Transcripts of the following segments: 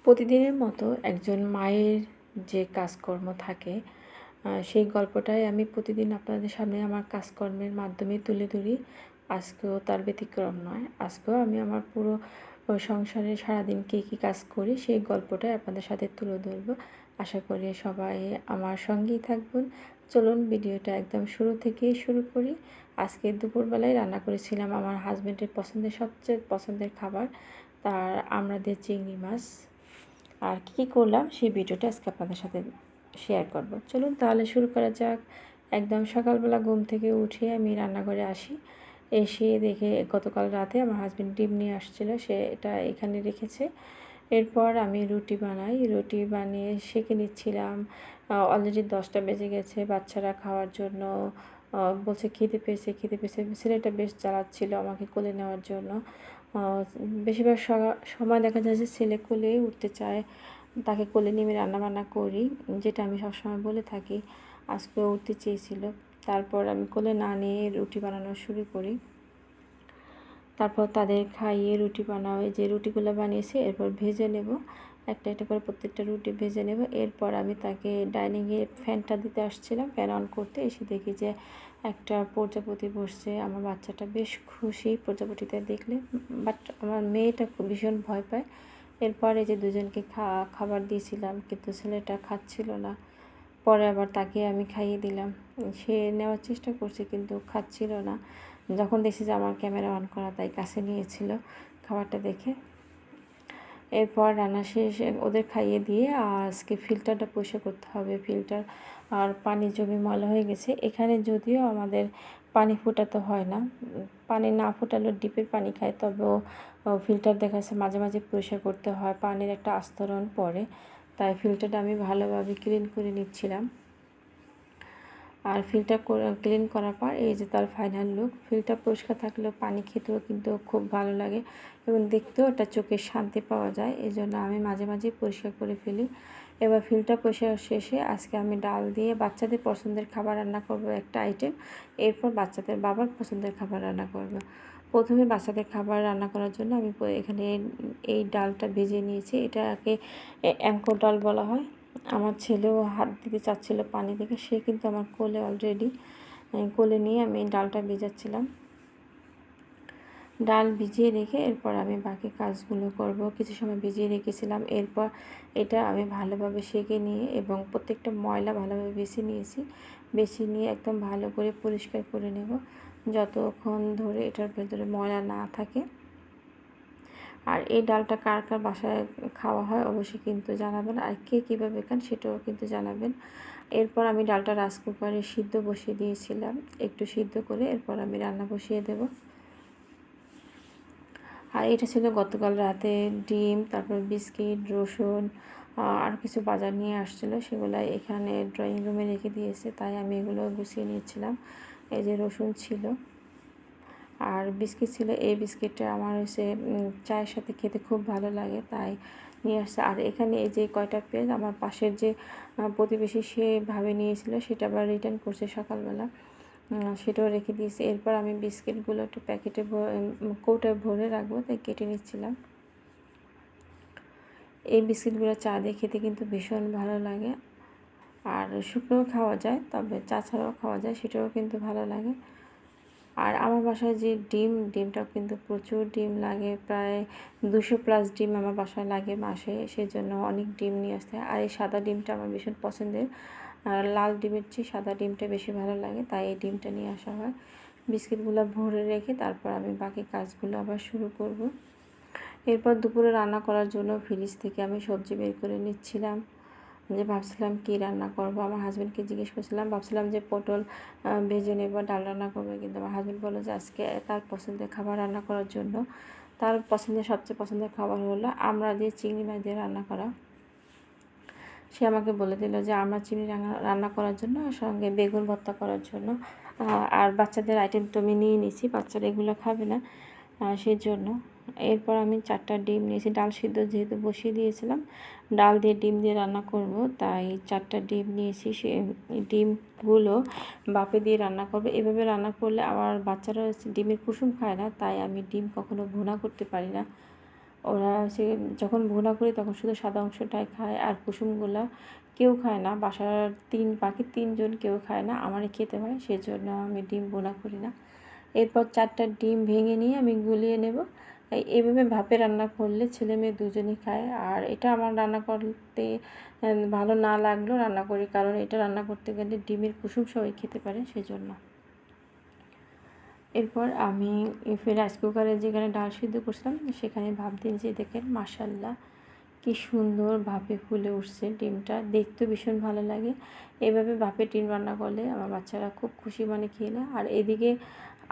প্রতিদিনের মতো একজন মায়ের যে কাজকর্ম থাকে সেই গল্পটাই আমি প্রতিদিন আপনাদের সামনে আমার কাজকর্মের মাধ্যমে তুলে ধরি। আজকেও তার ব্যতিক্রম নয়। আজকেও আমি আমার পুরো সংসারে সারাদিন কী কাজ করি সেই গল্পটাই আপনাদের সাথে তুলে ধরব। আশা করি সবাই আমার সঙ্গেই থাকবেন। চলুন ভিডিওটা একদম শুরু থেকেই শুরু করি। আজকে দুপুরবেলায় রান্না করেছিলাম আমার হাজব্যান্ডের সবচেয়ে পছন্দের খাবার, তার আমরা দিয়ে চিংড়ি মাছ। আর কী করলাম সেই ভিডিওটা আজকে আপনাদের সাথে শেয়ার করব। চলুন তাহলে শুরু করা যাক। একদম সকালবেলা ঘুম থেকে উঠে আমি রান্নাঘরে আসি। এসে দেখে গতকাল রাতে আমার হাজব্যান্ড ডিম নিয়ে আসছিলো, সে এটা এখানে রেখেছে। এরপর আমি রুটি বানাই, রুটি বানিয়ে সেঁকে নিচ্ছিলাম। অলরেডি 10টা বেজে গেছে। বাচ্চারা খাওয়ার জন্য বলছে খিদে পেয়েছে। ছেলেটা বেশ জ্বালাচ্ছিল আমাকে কোলে নেওয়ার জন্য। বেশিরভাগ সময় দেখা যায় যে ছেলে কোলেই উঠতে চায়, তাকে কোলে নিয়ে আমি রান্নাবান্না করি, যেটা আমি সবসময় বলে থাকি। আজকেও উঠতে চেয়েছিল। তারপর আমি কোলে না নিয়ে রুটি বানানো শুরু করি। তারপর তাদের খাইয়ে রুটি বানাই, যে রুটিগুলো বানিয়েছি এরপর ভেজে নেব, একটা করে প্রত্যেকটা রুটি ভেজে নেব। এরপর আমি তাকে ডাইনিংয়ে ফ্যানটা দিতে আসছিলাম, ফ্যান অন করতে এসে দেখি যে একটা প্রজাপতি বসছে। আমার বাচ্চাটা বেশ খুশি প্রজাপতিটা দেখলে, বাট আমার মেয়েটা ভীষণ ভয় পায়। এরপর এই যে দুজনকে খাবার দিয়েছিলাম, কিন্তু ছেলেটা খাচ্ছিল না। পরে আবার তাকে আমি খাইয়ে দিলাম। সে নেওয়ার চেষ্টা করছে কিন্তু খাচ্ছিল না। যখন দেখছি যে আমার ক্যামেরা অন করা, তাই কাছে নিয়েছিল খাবারটা দেখে। এরপর রান্না শেষে ওদের খাইয়ে দিয়ে আজকে ফিল্টারটা পরিষ্কার করতে হবে। ফিল্টার আর পানি জমে ময়লা হয়ে গেছে। এখানে যদিও আমাদের পানি ফোটাতে হয় না, পানি না ফোটালেও ডিপের পানি খায়, তবেও ফিল্টার দেখা যাচ্ছে মাঝে মাঝে পরিষ্কার করতে হয়, পানির একটা আস্তরণ পড়ে। তাই ফিল্টারটা আমি ভালোভাবে ক্লিন করে নিচ্ছিলাম। আর ফিল্টার ক্লিন করার পর এই যে তার ফাইনাল লুক। ফিল্টার পরিষ্কার থাকলেও পানি খেতেও কিন্তু খুব ভালো লাগে এবং দেখতেও একটা চোখের শান্তি পাওয়া যায়। এই জন্য আমি মাঝে মাঝে পরিষ্কার করে ফেলি। এবার ফিল্টার পরিষ্কার শেষে আজকে আমি ডাল দিয়ে বাচ্চাদের পছন্দের খাবার রান্না করব একটা আইটেম। এরপর বাচ্চাদের বাবার পছন্দের খাবার রান্না করব। প্রথমে বাচ্চাদের খাবার রান্না করার জন্য আমি এখানে এই ডালটা ভেজে নিয়েছি। এটাকে অ্যাঙ্কর ডাল বলা হয়। আমার ছেলেও হাত দিতে চাচ্ছিল পানি থেকে, সে কিন্তু আমার কোলে অলরেডি। কোলে নিয়ে আমি ডালটা ভেজাচ্ছিলাম। ডাল ভিজিয়ে রেখে এরপর আমি বাকি কাজগুলো করব। কিছু সময় ভিজিয়ে রেখেছিলাম। এরপর এটা আমি ভালোভাবে সেঁকে নিয়ে এবং প্রত্যেকটা ময়লা ভালোভাবে বেছে নিয়ে একদম ভালো করে পরিষ্কার করে নেব, যতক্ষণ ধরে এটার ভেতরে ময়লা না থাকে। আর এই ডালটা কার কার বাসায় খাওয়া হয় অবশ্যই কিন্তু জানাবেন, আর কে কীভাবে খান সেটাও কিন্তু জানাবেন। এরপর আমি ডালটা রাইস কুকারে সিদ্ধ বসিয়ে দিয়েছিলাম, একটু সিদ্ধ করে এরপর আমি রান্না বসিয়ে দেব। আর এটা ছিল গতকাল রাতে ডিম, তারপর বিস্কিট, রসুন আর কিছু বাজার নিয়ে আসছিলো, সেগুলো এখানে ড্রয়িং রুমে রেখে দিয়েছে, তাই আমি এগুলো গুছিয়ে নিচ্ছিলাম। এই যে রসুন ছিল আর বিস্কিট ছিল। এই বিস্কিটটা আমার হচ্ছে চায়ের সাথে খেতে খুব ভালো লাগে, তাই নিয়ে আসছে। আর এখানে এই যে কয়টা পেঁয়াজ আমার পাশের যে প্রতিবেশী সে ভাবে নিয়েছিল, সেটা আবার রিটার্ন করছে সকালবেলা, সেটাও রেখে দিয়েছি। এরপর আমি বিস্কিটগুলো একটু প্যাকেটে কৌটায় ভরে রাখবো, তাই কেটে নিচ্ছিলাম। এই বিস্কিটগুলো চা দিয়ে খেতে কিন্তু ভীষণ ভালো লাগে, আর শুকনোও খাওয়া যায়, তবে চা ছাড়াও খাওয়া যায়, সেটাও কিন্তু ভালো লাগে। আর আমার বাসায় যে ডিমটাও কিন্তু প্রচুর ডিম লাগে, প্রায় 200+ ডিম আমার বাসায় লাগে মাসে, সেজন্য অনেক ডিম নিয়ে আসতে হয়। আর এই সাদা ডিমটা আমার ভীষণ পছন্দের, আর লাল ডিমের চেয়ে সাদা ডিমটা বেশি ভালো লাগে, তাই এই ডিমটা নিয়ে আসা হয়। বিস্কিটগুলো ভরে রেখে তারপর আমি বাকি কাজগুলো আবার শুরু করব। এরপর দুপুরে রান্না করার জন্য ফ্রিজ থেকে আমি সবজি বের করে নিচ্ছিলাম, যে ভাবছিলাম কী রান্না করব। আমার হাজব্যান্ডকে জিজ্ঞেস করছিলাম, ভাবছিলাম যে পটল ভেজে নেব, ডাল রান্না করবো, কিন্তু আমার হাজব্যান্ড বললো যে আজকে তার পছন্দের খাবার রান্না করার জন্য। তার সবচেয়ে পছন্দের খাবার হলো আমরা দিয়ে চিংড়ি মাছ দিয়ে রান্না করা। সে আমাকে বলে দিল যে আমরা চিংড়ি রান্না করার জন্য, সঙ্গে বেগুন ভর্তা করার জন্য। আর বাচ্চাদের আইটেম তো আমি নিয়ে নিয়েছি, বাচ্চারা এগুলো খাবে না, সেজন্য। এরপর আমি 4টা ডিম নিয়েছি, ডাল সিদ্ধ যেহেতু বসিয়ে দিয়েছিলাম, ডাল দিয়ে ডিম দিয়ে রান্না করব, তাই 4টা ডিম নিয়েছি। সে ডিমগুলো বাপে দিয়ে রান্না করব। এভাবে রান্না করলে আমার বাচ্চারা ডিমের কুসুম খায় না, তাই আমি ডিম কখনো ভুনা করতে পারি না, ওরা সে যখন ভুনা করি তখন শুধু সাদা অংশটাই খায়, আর কুসুমগুলা কেউ খায় না। বাসার বাকি 3 জন কেউ খায় না, আমারই খেতে হয়, সেজন্য আমি ডিম ভুনা করি না। এরপর 4টা ডিম ভেঙে নিয়ে আমি গুলিয়ে নেব। এইভাবে ভাপে রান্না করলে ছেলে মেয়ে দুজনই খায়। আর এটা আমার রান্না করতে ভালো না লাগলেও রান্না করি, কারণ এটা রান্না করতে গেলে ডিমের কুসুম সবাই খেতে পারে, সেজন্য। এরপর আমি রাইস কুকারে যেখানে ডাল সিদ্ধ করছিলাম সেখানে ভাপ দিয়েছি। দেখেন মাশাআল্লাহ কি সুন্দর ভাপে ফুলে উঠছে ডিমটা, দেখতে ভীষণ ভালো লাগে। এভাবে ভাপে ডিম রান্না করলে আমার বাচ্চারা খুব খুশি মানে খেয়ে নেয়। আর এদিকে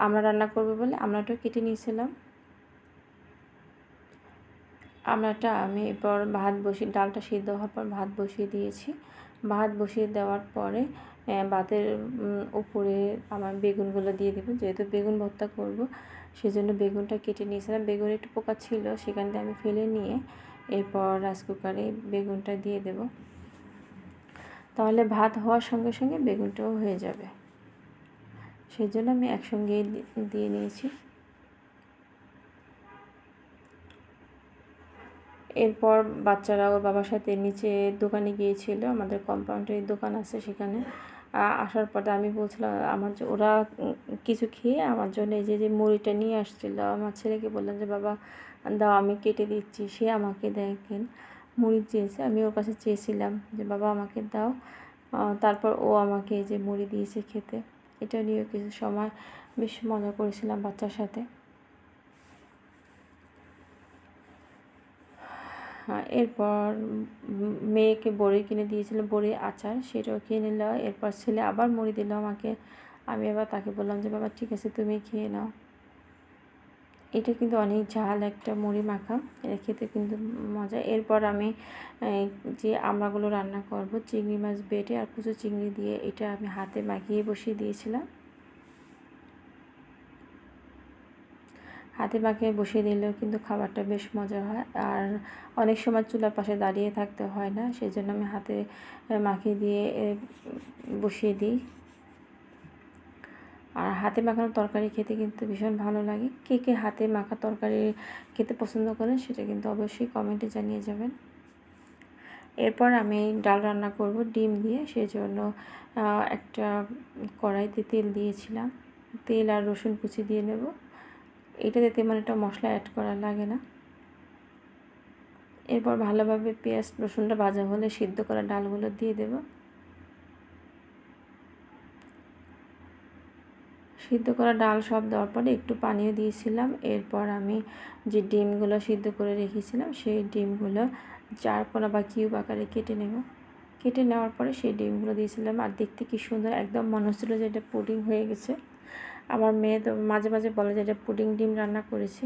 আমরা রান্না করবো বলে আমড়াটাও কেটে নিয়েছিলাম। আমড়াটা আমি এরপর ডালটা সিদ্ধ হওয়ার পর ভাত বসিয়ে দিয়েছি। ভাত বসিয়ে দেওয়ার পরে ভাতের উপরে আমার বেগুনগুলো দিয়ে দেবো, যেহেতু বেগুন ভর্তা করব সেজন্য বেগুনটা কেটে নিয়েছিলাম। বেগুন একটু পোকা ছিল, সেখান থেকে আমি ফেলে নিয়ে এরপর রাইস কুকারে বেগুনটা দিয়ে দেব, তাহলে ভাত হওয়ার সঙ্গে সঙ্গে বেগুনটাও হয়ে যাবে, সেজন্য আমি একসঙ্গে দিয়ে নিয়েছি। এরপর বাচ্চারা ওর বাবার সাথে নিচে দোকানে গিয়েছিল, আমাদের কম্পাউন্ডের দোকান আছে সেখানে। আসার পরে আমি বলছিলাম ওরা কিছু খেয়ে আমার জন্য এই যে মুড়িটা নিয়ে আসছিলো। আমার ছেলেকে বললাম যে বাবা দাও আমি কেটে দিচ্ছি, সে আমাকে দেখেন মুড়ি চেয়েছে। আমি ওর কাছে চেয়েছিলাম যে বাবা আমাকে দাও, তারপর ও আমাকে এই যে মুড়ি দিয়েছে খেতে। এটা নিয়ে কিছু সময় বেশ মজা করেছিলাম বাচ্চার সাথে। এরপর মেয়েকে বড়ি কিনে দিয়েছিলাম, বড়ি আচার, সেটাও খেয়ে নিল। এরপর ছেলে আবার মুড়ি দিল আমাকে। আমি আবার তাকে বললাম যে বাবা ঠিক আছে তুমি খেয়ে নাও। এটা কিন্তু অনেক ঝাল একটা মুড়ি মাখা, এটা খেতে কিন্তু মজা। এরপর আমি যে আমড়াগুলো রান্না করব চিংড়ি মাছ বেটে আর কুচো চিংড়ি দিয়ে, এটা আমি হাতে মাখিয়ে বসিয়ে দিয়েছিলাম। হাতে মাখিয়ে বসিয়ে দিলেও কিন্তু খাবারটা বেশ মজা হয়, আর অনেক সময় চুলার পাশে দাঁড়িয়ে থাকতে হয় না, সেই জন্য আমি হাতে মাখিয়ে দিয়ে বসিয়ে দিই। আর হাতে মাখানো তরকারি খেতে কিন্তু ভীষণ ভালো লাগে। কে কে হাতে মাখা তরকারি খেতে পছন্দ করেন সেটা কিন্তু অবশ্যই কমেন্টে জানিয়ে যাবেন। এরপর আমি ডাল রান্না করব ডিম দিয়ে, সেই জন্য একটা কড়াইতে তেল দিয়েছিলাম। তেল আর রসুন কুচি দিয়ে নেব। এটাতে তেমন একটা মশলা অ্যাড করা লাগে না। এরপর ভালোভাবে পেঁয়াজ রসুনটা ভাজা হলে সিদ্ধ করা ডালগুলো দিয়ে দেব। সিদ্ধ করা ডাল সব দেওয়ার পরে একটু পানিও দিয়েছিলাম। এরপর আমি যে ডিমগুলো সিদ্ধ করে রেখেছিলাম সেই ডিমগুলো চারকোনা বা কিউব আকারে কেটে নেব। কেটে নেওয়ার পরে সেই ডিমগুলো দিয়েছিলাম, আর দেখতে কি সুন্দর, একদম মনে হচ্ছিলো যে এটা পুডিং হয়ে গেছে। আমার মেয়ে তো মাঝে মাঝে বলে যে এটা পুডিং ডিম রান্না করেছি।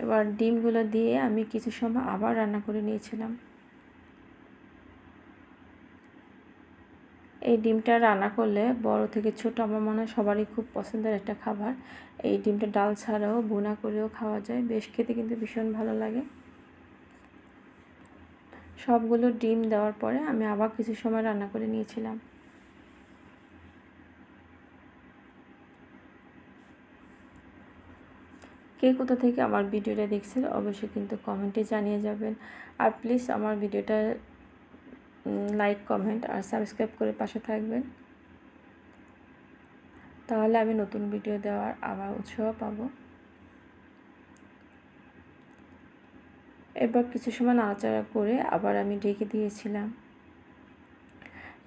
এবার ডিমগুলো দিয়ে আমি কিছু সময় আবার রান্না করে নিয়েছিলাম। এই ডিমটা রান্না করলে বড় থেকে ছোট আমার মনে হয় সবারই খুব পছন্দের একটা খাবার। এই ডিমটা ডাল ছাড়াও ভুনা করেও খাওয়া যায়, বেশ খেতে কিন্তু ভীষণ ভালো লাগে। সবগুলো ডিম দেওয়ার পরে আমি আবার কিছু সময় রান্না করে নিয়েছিলাম। কে কোথা থেকে আমার ভিডিওটা দেখছিল অবশ্যই কিন্তু কমেন্টে জানিয়ে যাবেন। আর প্লিজ আমার ভিডিওটা লাইক কমেন্ট আর সাবস্ক্রাইব করে পাশে থাকবেন, তাহলে আমি নতুন ভিডিও দেওয়ার আবার উৎসাহ পাবো। এরপর কিছু সময় নাড়াচাড়া করে আবার আমি ঢেকে দিয়েছিলাম।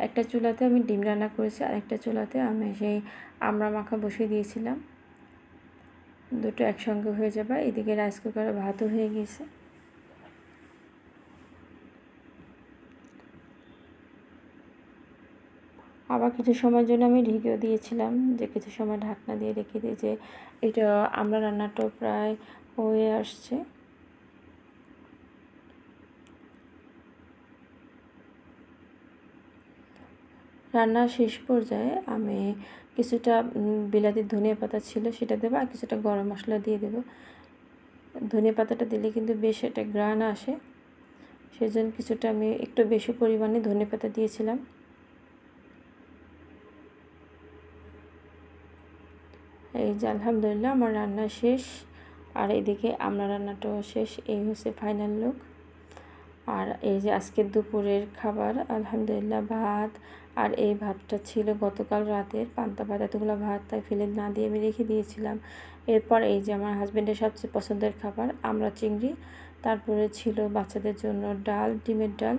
একটা চুলাতে আমি ডিম রান্না করেছি, আর একটা চুলাতে আমি সেই আমড়া মাখা বসিয়ে দিয়েছিলাম। দুটো একসঙ্গে হয়ে যাবে। এদিকে রাইস কুকারে ভাতও হয়ে গেছে। আবার কিছু সময়ের জন্য আমি ঢেকেও দিয়েছিলাম, যে কিছু সময় ঢাকনা দিয়ে রেখে দিই, যে এটা আমড়া রান্নাটাও প্রায় হয়ে আসছে। রান্নার শেষ পর্যায়ে আমি কিছুটা বিলাতি ধনিয়া পাতা ছিল সেটা দেবো, আর কিছুটা গরম মশলা দিয়ে দেবো। ধনিয়া পাতাটা দিলে কিন্তু বেশ একটা ঘ্রাণ আসে, সেজন্য কিছুটা আমি একটু বেশি পরিমাণে ধনিয়া পাতা দিয়েছিলাম। এই যে আলহামদুলিল্লাহ আমার রান্না শেষ, আর এদিকে আমরা রান্নাটাও শেষ। এই হচ্ছে ফাইনাল লুক। আর এই যে আজকের দুপুরের খাবার আলহামদুলিল্লাহ ভাত, আর এই ভাতটা ছিল গতকাল রাতের পান্তা ভাত। এতগুলো ভাত তাই ফেলে না দিয়ে আমি রেখে দিয়েছিলাম। এরপর এই যে আমার হাজব্যান্ডের সবচেয়ে পছন্দের খাবার আমরা চিংড়ি, তারপরে ছিল বাচ্চাদের জন্য ডাল, ডিমের ডাল,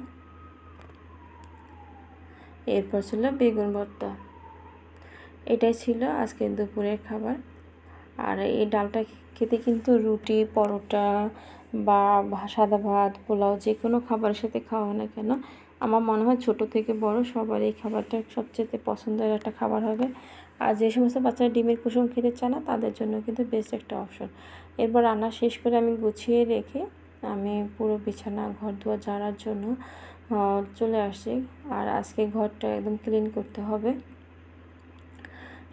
এরপর ছিল বেগুন ভর্তা। এটাই ছিল আজকের দুপুরের খাবার। আর এই ডালটা খেতে কিন্তু রুটি, পরোটা বা সাদা ভাত, পোলাও যে কোনো খাবারের সাথে খাওয়া না কেন, আমার মনে হয় ছোট থেকে বড় সবার এই খাবারটা সবচেয়ে পছন্দের একটা খাবার হবে। আর যে সমস্ত বাচ্চারা ডিমের কুসুম খেতে চায় না তাদের জন্য কিন্তু বেস্ট একটা অপশন। এরপর রান্না শেষ করে আমি গুছিয়ে রেখে আমি পুরো বিছানা ঘর দুয়ার ঝাড়ার জন্য চলে আসছি। আর আজকে ঘরটা একদম ক্লিন করতে হবে,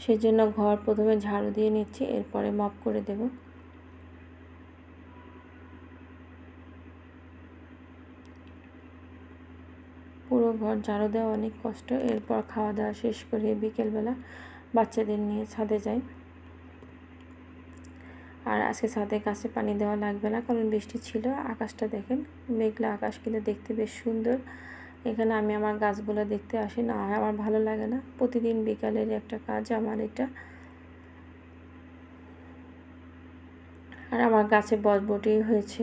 সেই জন্য ঘর প্রথমে ঝাড়ু দিয়ে নিচ্ছি, এরপরে মপ করে দেব। পুরো ঘর ঝাড়ু দেওয়া অনেক কষ্ট। এরপর খাওয়া দাওয়া শেষ করে বিকেলবেলা বাচ্চাদের নিয়ে ছাদে যাই। আর আজকে ছাদের কাছে পানি দেওয়া লাগবে না, কারণ বৃষ্টি ছিল। আকাশটা দেখেন, মেঘলা আকাশ, কিন্তু দেখতে বেশ সুন্দর। এখানে আমি আমার গাছগুলো দেখতে আসি, না হয় আমার ভালো লাগে না। প্রতিদিন বিকালের একটা কাজ আমার এটা। আর আমার গাছে বরবটি হয়েছে,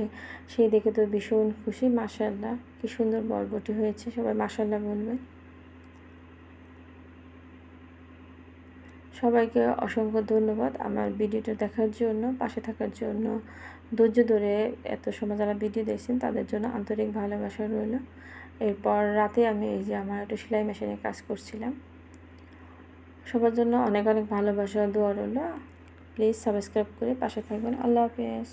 সেই দেখে তো ভীষণ খুশি। মাশাআল্লাহ, কি সুন্দর বরবটি হয়েছে, সবাই মাশাআল্লাহ বলবে। সবাইকে অসংখ্য ধন্যবাদ আমার ভিডিওটা দেখার জন্য, পাশে থাকার জন্য, ধৈর্য ধরে এত সময় যারা ভিডিও দেখছেন তাদের জন্য আন্তরিক ভালোবাসা রইল। এরপর রাতে আমি এই যে আমার একটা সেলাই মেশিনে কাজ করছিলাম। সবার জন্য অনেক অনেক ভালোবাসা, দোয়া রইল। প্লিজ সাবস্ক্রাইব করে পাশে থাকবেন। আল্লাহ হাফেজ।